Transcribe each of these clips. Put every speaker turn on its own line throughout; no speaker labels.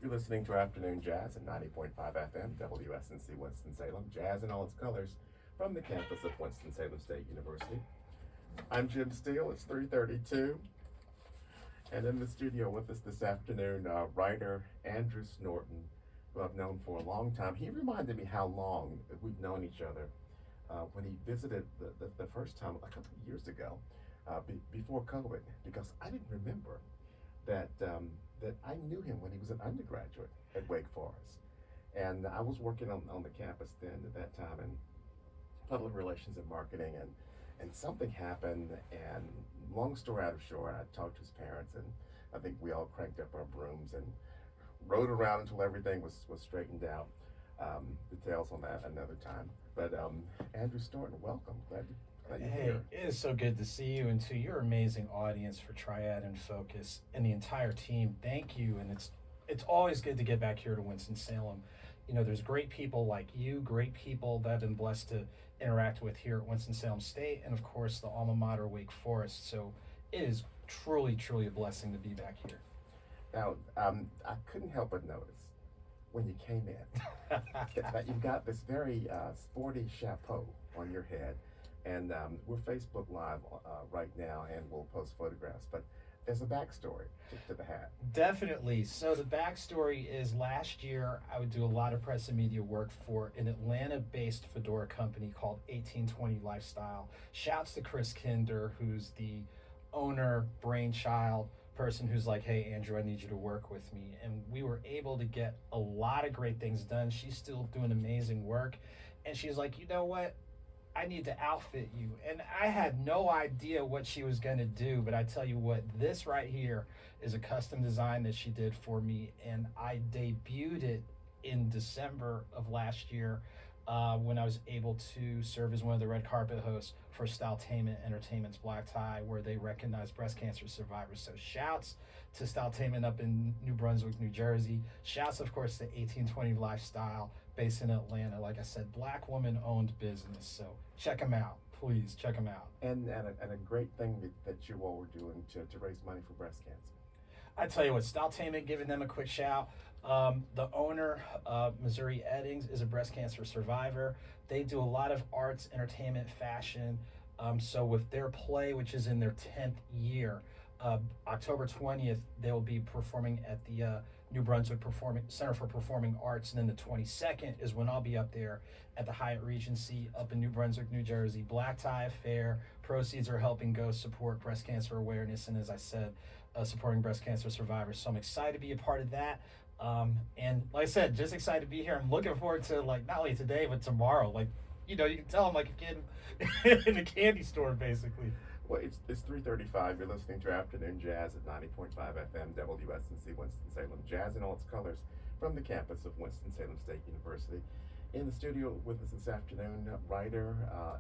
You're listening to Afternoon Jazz at 90.5 FM, WSNC Winston-Salem, jazz in all its colors from the campus of Winston-Salem State University. I'm Jim Steele. It's 3:32, and in the studio with us this afternoon, writer Andrew Snorton, who I've known for a long time. He reminded me how long we've known each other when he visited the first time a couple of years ago, before COVID, because I didn't remember that I knew him when he was an undergraduate at Wake Forest. And I was working on the campus then at that time in public relations and marketing, and something happened, and long story out of short, I talked to his parents, and I think we all cranked up our brooms and rode around until everything was straightened out. Details on that another time. But Andrew Snorton, welcome. Glad you're here.
It is so good to see you, and to your amazing audience for Triad and Focus and the entire team. Thank you, and it's always good to get back here to Winston-Salem. You know, there's great people like you, great people that I've been blessed to interact with here at Winston-Salem State, and of course the alma mater Wake Forest. So it is truly, truly a blessing to be back here.
Now, I couldn't help but notice when you came in that you've got this very sporty chapeau on your head. And we're Facebook Live right now, and we'll post photographs. But there's a backstory to the hat.
Definitely. So the backstory is last year I would do a lot of press and media work for an Atlanta-based fedora company called 1820 Lifestyle. Shouts to Chris Kinder, who's the owner, brainchild, person who's like, hey, Andrew, I need you to work with me. And we were able to get a lot of great things done. She's still doing amazing work. And she's like, you know what? I need to outfit you. And I had no idea what she was going to do, but I tell you what, this right here is a custom design that she did for me, and I debuted it in December of last year when I was able to serve as one of the red carpet hosts for Styletainment Entertainment's Black Tie, where they recognize breast cancer survivors. So shouts to Styletainment up in New Brunswick, New Jersey. Shouts, of course, to 1820 Lifestyle, based in Atlanta. Like I said, Black woman-owned business. So check them out. Please check them out.
And a great thing that you all were doing to raise money for breast cancer.
I tell you what, Styletainment, giving them a quick shout. The owner, Missouri Eddings, is a breast cancer survivor. They do a lot of arts, entertainment, fashion. So with their play, which is in their 10th year, October 20th, they will be performing at the New Brunswick Center for Performing Arts, and then the 22nd is when I'll be up there at the Hyatt Regency up in New Brunswick, New Jersey. Black Tie Affair. Proceeds are helping go support breast cancer awareness, and as I said, supporting breast cancer survivors. So I'm excited to be a part of that. And like I said, just excited to be here. I'm looking forward to, like, not only today but tomorrow. Like, you know, you can tell I'm like a kid in a candy store, basically.
Well, it's 3:35. You're listening to Afternoon Jazz at 90.5 FM, WSNC Winston-Salem, jazz in all its colors from the campus of Winston-Salem State University. In the studio with us this afternoon, writer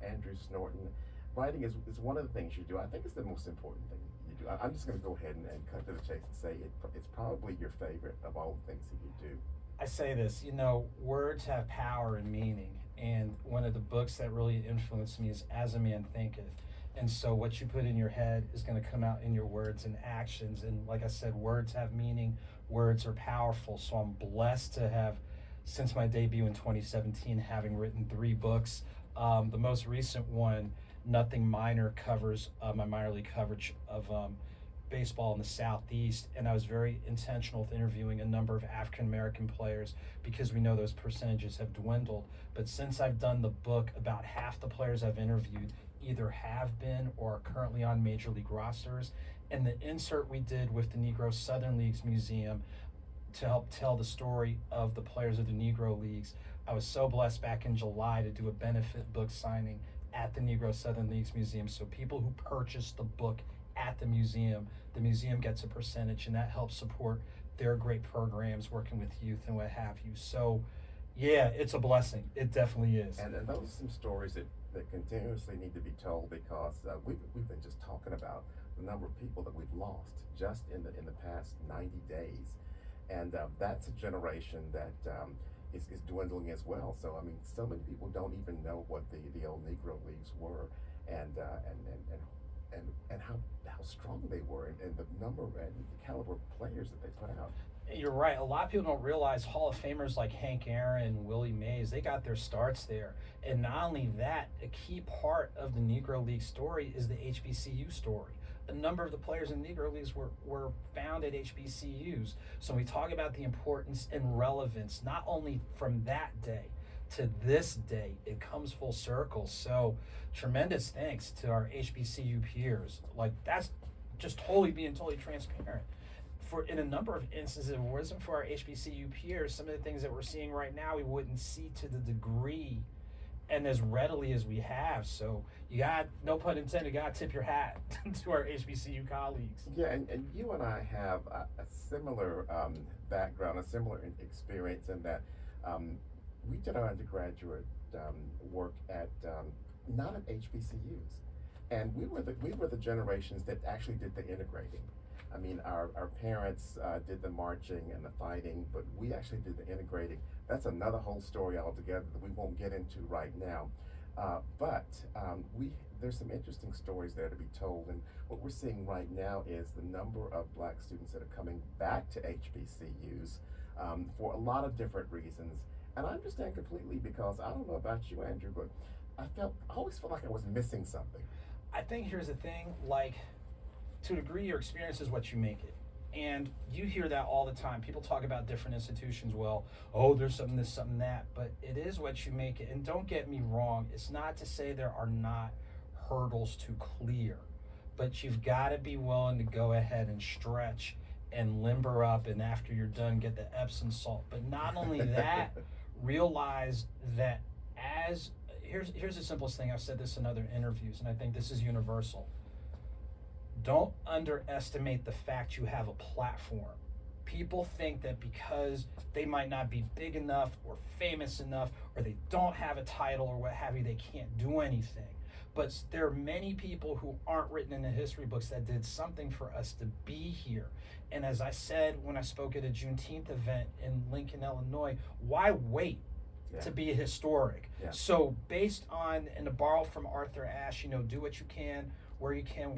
Andrew Snorton. Writing is one of the things you do. I think it's the most important thing you do. I'm just going to go ahead and cut to the chase and say it's probably your favorite of all the things that you do.
I say this, you know, words have power and meaning, and one of the books that really influenced me is As a Man Thinketh. And so what you put in your head is going to come out in your words and actions. And like I said, words have meaning, words are powerful. So I'm blessed to have, since my debut in 2017, having written 3 books. The most recent one, Nothing Minor, covers my minor league coverage of baseball in the Southeast. And I was very intentional with interviewing a number of African-American players because we know those percentages have dwindled. But since I've done the book, about half the players I've interviewed either have been or are currently on major league rosters. And the insert we did with the Negro Southern Leagues Museum to help tell the story of the players of the Negro Leagues, I was so blessed back in July to do a benefit book signing at the Negro Southern Leagues Museum. So people who purchase the book at the museum gets a percentage, and that helps support their great programs working with youth and what have you. So yeah, it's a blessing. It definitely is.
And those are some stories that continuously need to be told, because we've been just talking about the number of people that we've lost just in the past 90 days, and that's a generation that is dwindling as well. So I mean, so many people don't even know what the old Negro Leagues were, and how strong they were, and the number and the caliber of players that they put out.
You're right. A lot of people don't realize Hall of Famers like Hank Aaron, Willie Mays, they got their starts there. And not only that, a key part of the Negro League story is the HBCU story. A number of the players in Negro Leagues were found at HBCUs. So we talk about the importance and relevance, not only from that day to this day, it comes full circle. So tremendous thanks to our HBCU peers. Like, that's just being totally transparent. For in a number of instances, if it wasn't for our HBCU peers, some of the things that we're seeing right now, we wouldn't see to the degree and as readily as we have. So you got, no pun intended, you got to tip your hat to our HBCU colleagues.
Yeah, and you and I have a similar background, a similar experience in that we did our undergraduate work at not at HBCUs, and we were the generations that actually did the integrating. I mean, our parents did the marching and the fighting, but we actually did the integrating. That's another whole story altogether that we won't get into right now. But there's some interesting stories there to be told, and what we're seeing right now is the number of black students that are coming back to HBCUs for a lot of different reasons. And I understand completely, because I don't know about you, Andrew, but I always felt like I was missing something.
I think here's the thing, like, to a degree, your experience is what you make it. And you hear that all the time. People talk about different institutions, well, oh, there's something this, something that, but it is what you make it. And don't get me wrong, it's not to say there are not hurdles to clear, but you've got to be willing to go ahead and stretch and limber up, and after you're done, get the Epsom salt. But not only that, realize that here's the simplest thing. I've said this in other interviews, and I think this is universal. Don't underestimate the fact you have a platform. People think that because they might not be big enough or famous enough, or they don't have a title or what have you, they can't do anything. But there are many people who aren't written in the history books that did something for us to be here. And as I said when I spoke at a Juneteenth event in Lincoln, Illinois, why wait to be historic?
Yeah.
So based on, and to borrow from Arthur Ashe, do what you can, where you can,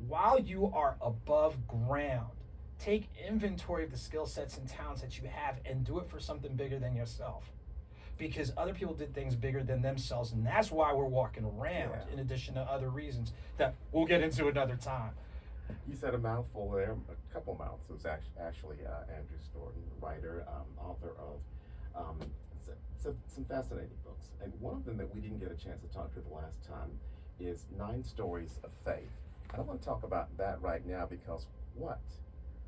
while you are above ground. Take inventory of the skill sets and talents that you have and do it for something bigger than yourself. Because other people did things bigger than themselves, and that's why we're walking around, in addition to other reasons that we'll get into another time.
You said a mouthful there, a couple mouths. It was actually Andrew Storton, writer, author of some fascinating books. And one of them that we didn't get a chance to talk to the last time is 9 Stories of Faith. And I want to talk about that right now, because what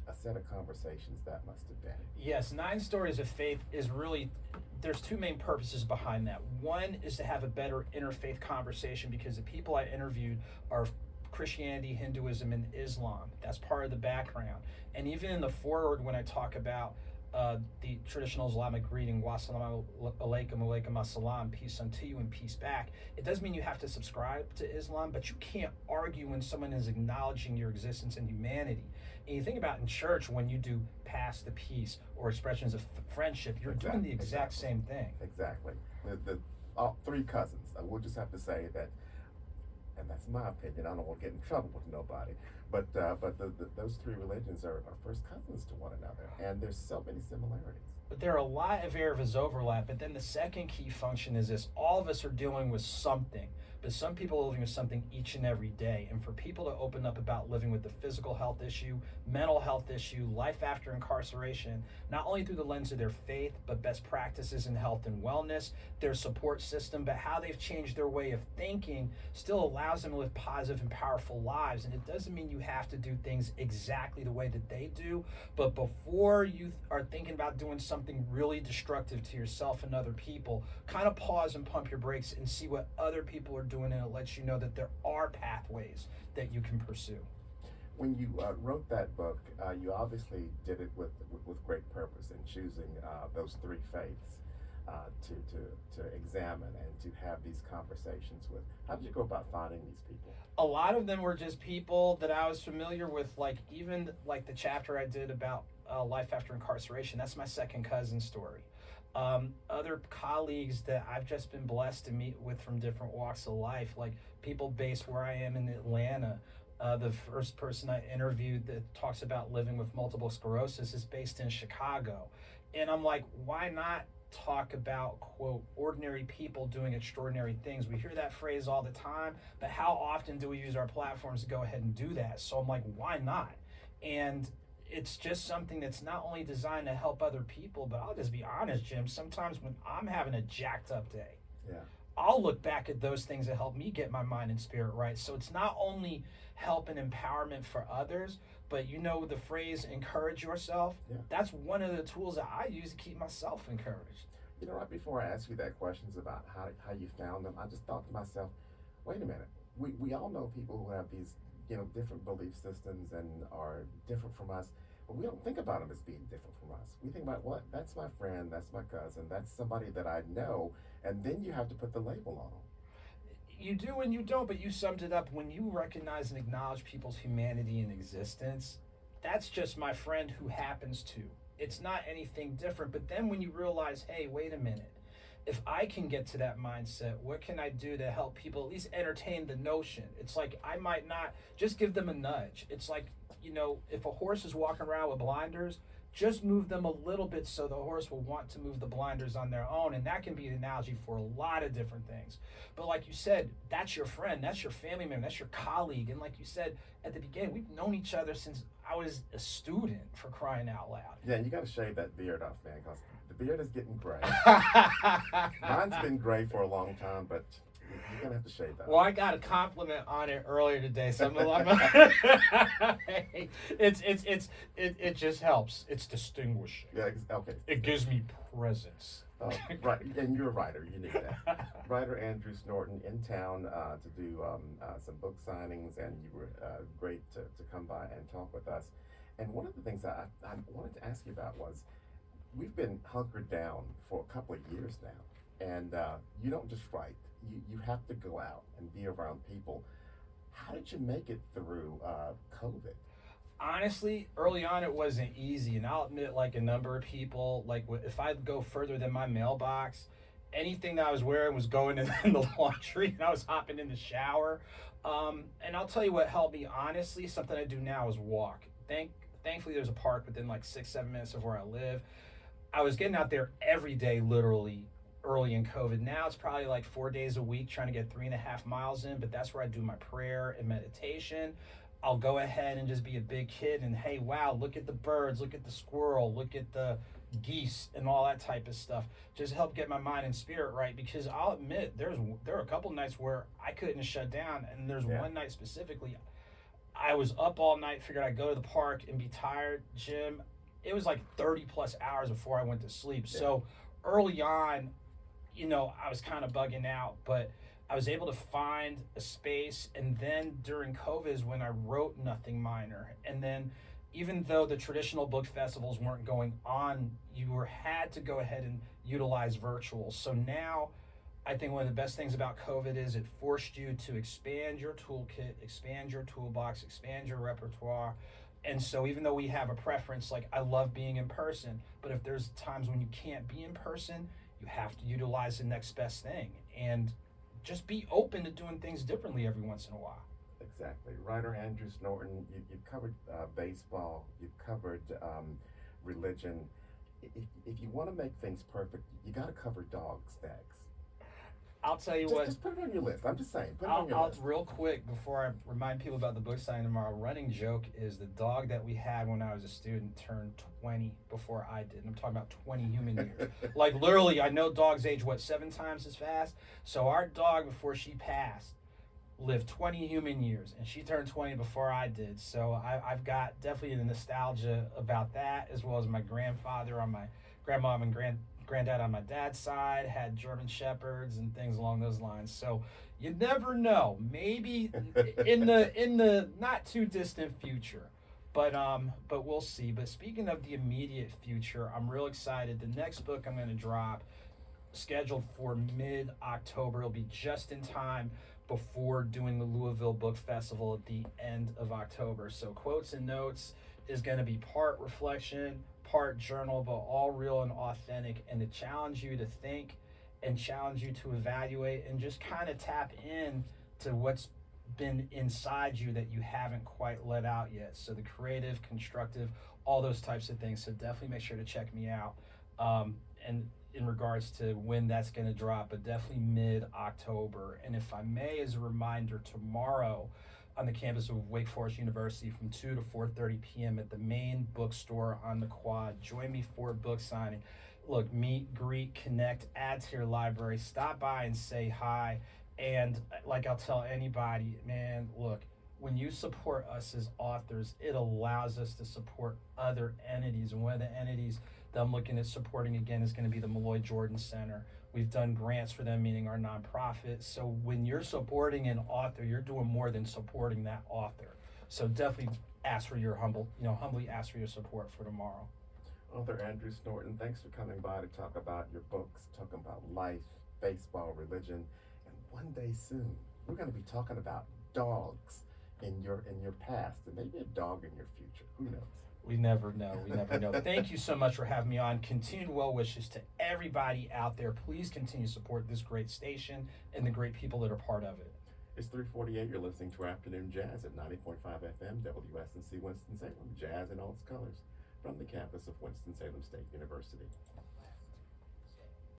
a set of conversations that must have been.
Yes, 9 Stories of Faith is really, there's 2 main purposes behind that. One is to have a better interfaith conversation, because the people I interviewed are Christianity, Hinduism, and Islam. That's part of the background. And even in the foreword, when I talk about the traditional Islamic greeting, wassalamu alaikum, alaikum assalam, peace unto you and peace back, it doesn't mean you have to subscribe to Islam, but you can't argue when someone is acknowledging your existence and humanity. And you think about in church, when you do pass the peace or expressions of friendship, you're doing the exact same thing.
Exactly. The 3 cousins. We'll just have to say that, and that's my opinion. I don't want to get in trouble with nobody. But those 3 religions are first cousins to one another, and there's so many similarities.
But there are a lot of areas of overlap. But then the second key function is this: all of us are dealing with something, but some people are living with something each and every day. And for people to open up about living with the physical health issue, mental health issue, life after incarceration, not only through the lens of their faith, but best practices in health and wellness, their support system, but how they've changed their way of thinking still allows them to live positive and powerful lives. And it doesn't mean you have to do things exactly the way that they do, but before you are thinking about doing something really destructive to yourself and other people, kind of pause and pump your brakes and see what other people are doing, and it lets you know that there are pathways that you can pursue.
When you wrote that book, you obviously did it with great purpose in choosing those 3 faiths to examine and to have these conversations with. How did you go about finding these people?
A lot of them were just people that I was familiar with, like even like the chapter I did about life after incarceration. That's my second cousin story. Other colleagues that I've just been blessed to meet with from different walks of life, like people based where I am in Atlanta, The first person I interviewed that talks about living with multiple sclerosis is based in Chicago. And I'm like, why not talk about, quote, ordinary people doing extraordinary things? We hear that phrase all the time, but how often do we use our platforms to go ahead and do that? So I'm like, why not? And it's just something that's not only designed to help other people, but I'll just be honest, Jim, sometimes when I'm having a jacked up day, I'll look back at those things that help me get my mind and spirit right. So it's not only help and empowerment for others, but you know the phrase encourage yourself. That's one of the tools that I use to keep myself encouraged.
You know, right before I ask you that questions about how you found them, I just thought to myself, wait a minute, we all know people who have these, you know, different belief systems and are different from us, but we don't think about them as being different from us. We think about, what, that's my friend, that's my cousin, that's somebody that I know, and then you have to put the label on them.
You do and you don't, but you summed it up. When you recognize and acknowledge people's humanity and existence, that's just my friend who happens to. It's not anything different. But then when you realize, hey, wait a minute, if I can get to that mindset, what can I do to help people at least entertain the notion? It's like, I might not just give them a nudge. It's like, you know, if a horse is walking around with blinders, just move them a little bit so the horse will want to move the blinders on their own. And that can be an analogy for a lot of different things. But like you said, that's your friend, that's your family member, that's your colleague. And like you said at the beginning, we've known each other since I was a student, for crying out loud.
Yeah, and you got to shave that beard off, man, because the beard is getting gray. Mine's been gray for a long time, but you're going to have to shave that.
Well, I got a compliment on it earlier today, so it just helps. It's distinguishing.
Yeah, okay.
It gives me presence.
Right, and you're a writer. You need that. Writer Andrew Snorton in town to do some book signings, and you were great to come by and talk with us. And one of the things I wanted to ask you about was, we've been hunkered down for a couple of years now, and you don't just write. You have to go out and be around people. How did you make it through COVID?
Honestly, early on it wasn't easy, and I'll admit, like a number of people, like if I'd go further than my mailbox, anything that I was wearing was going in the laundry, and I was hopping in the shower. And I'll tell you what helped me, honestly, something I do now is walk. Thankfully, there's a park within like 6-7 minutes of where I live. I was getting out there every day, literally, early in COVID. Now it's probably like 4 days a week, trying to get 3.5 miles in, but that's where I do my prayer and meditation. I'll go ahead and just be a big kid and, hey, wow, look at the birds, look at the squirrel, look at the geese and all that type of stuff. Just help get my mind and spirit right, because I'll admit there are a couple nights where I couldn't shut down, and there's one night specifically I was up all night, figured I'd go to the park and be tired. Jim, it was like 30 plus hours before I went to sleep. So early on, you know, I was kind of bugging out, but I was able to find a space. And then during COVID is when I wrote Nothing Minor. And then even though the traditional book festivals weren't going on, you had to go ahead and utilize virtual. So now I think one of the best things about COVID is it forced you to expand your toolkit, expand your toolbox, expand your repertoire. And so even though we have a preference, like I love being in person, but if there's times when you can't be in person, you have to utilize the next best thing and just be open to doing things differently every once in a while.
Exactly. Writer Andrew Snorton, you've covered baseball, you've covered religion. If you want to make things perfect, you got to cover dog stacks.
I'll tell you
just put it on your list. I'm just saying, put it on your list.
Real quick, before I remind people about the book signing tomorrow, running joke is the dog that we had when I was a student turned 20 before I did. And I'm talking about 20 human years. Like literally, I know dogs age, 7 times as fast? So our dog, before she passed, lived 20 human years, and she turned 20 before I did. So I've got definitely the nostalgia about that, as well as my grandfather on my grandmom and granddad on my dad's side had German Shepherds and things along those lines. So you never know. Maybe in the not too distant future, but we'll see. But speaking of the immediate future, I'm real excited. The next book I'm going to drop, scheduled for mid-October. It'll be just in time before doing the Louisville Book Festival at the end of October. So Quotes and Notes is going to be part reflection, part journal, but all real and authentic, and to challenge you to think and challenge you to evaluate and just kind of tap in to what's been inside you that you haven't quite let out yet. So the creative, constructive, all those types of things. So definitely make sure to check me out. And in regards to when that's going to drop, but definitely mid-October. And if I may, as a reminder, tomorrow on the campus of Wake Forest University from 2 to 4:30 p.m. at the main bookstore on the quad. Join me for a book signing. Look, meet, greet, connect, add to your library, stop by and say hi. And like I'll tell anybody, man, look, when you support us as authors, it allows us to support other entities. And one of the entities that I'm looking at supporting again is going to be the Malloy Jordan Center. We've done grants for them, meaning our nonprofit. So when you're supporting an author, you're doing more than supporting that author. So definitely ask for your humbly ask for your support for tomorrow.
Author Andrew Snorton, thanks for coming by to talk about your books, talking about life, baseball, religion, and one day soon we're going to be talking about dogs in your past and maybe a dog in your future. Who knows?
We never know. We never know. Thank you so much for having me on. Continued well wishes to everybody out there. Please continue to support this great station and the great people that are part of it.
It's 3:48. You're listening to Afternoon Jazz at 90.5 FM, WSNC Winston-Salem. Jazz in all its colors from the campus of Winston-Salem State University.